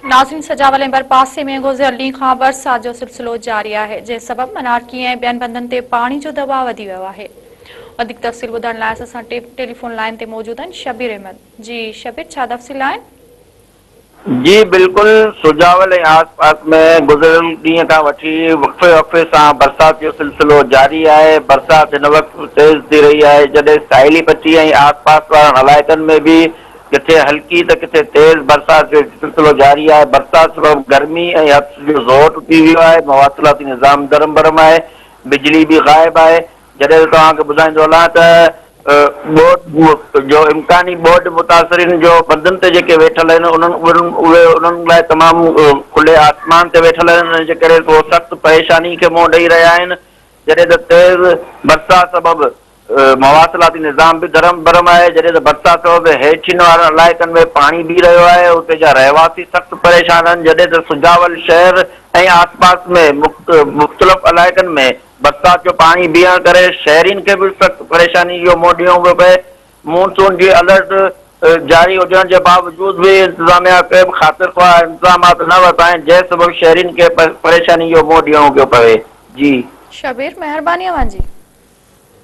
नाज़रीन, सजावल ऐं पासे में गुज़िरियल ॾींहं खां बरसात जो सिलसिलो जारी आहे, जंहिं सबबि मनारकी ऐं ॿियनि बंदनि ते पाणी जो दबाव वधी वियो आहे। वधीक तफ़सील ॿुधण लाइ असां टेलीफोन लाइन ते मौजूद आहिनि शबीर अहमद। जी शबीर, छा तफ़सील आहिनि? जी बिल्कुल, सुजावल ऐं आसपास में गुज़िरियल ॾींहं खां वठी वक़्फ़े वक़्फ़े सां बरसात जो सिलसिलो जारी आहे। बरसात हिन वक़्तु तेज़ थी रही आहे, जॾहिं साहिली पट्टी ऐं आसपास वारनि इलाइक़नि में बि किथे हल्की त किथे तेज़ बरसात जो सिलसिलो जारी आहे। बरसात सबबि गर्मी ऐं हथ जो ज़ोर थी वियो आहे। मवासिलाती निज़ाम दरम बरम आहे, बिजली बि ग़ाइबु आहे। जॾहिं तव्हांखे ॿुधाईंदो हलां त बोर्ड जो इम्कानी बोर्ड मुतासिरीन जो बंदनि ते जेके वेठल आहिनि उन्हनि लाइ तमामु खुले आसमान ते वेठल आहिनि, हिन जे करे उहे सख़्तु परेशानी खे मुंहुं ॾेई रहिया आहिनि। जॾहिं त तेज़ बरसात सबबि मवासिलाती निज़ाम बि दरम बरम आहे। जॾहिं त बरसात सबबि हेठियुनि वारनि इलाइक़नि में पाणी बीह रहियो आहे, उते जा रहवासी सख़्तु परेशान आहिनि। जॾहिं त सुजावल शहर ऐं आसपास में मुख़्तलिफ़ इलाइक़नि में बरसात जो पाणी बीहण करे शहरीन खे बि सख़्तु परेशानी जो मुंहुं ॾियणो पियो पए। मानसून जी अलर्ट जारी हुजण जे बावजूद भी इंतजामिया के ख़ातिर ख़्वाह इंतजामात न वरिता आहिनि, जंहिं सबबि शहरीन खे परेशानी जो मुंहुं ॾियणो पियो पवे। जी शबीर, मेहरबानी अवां जी।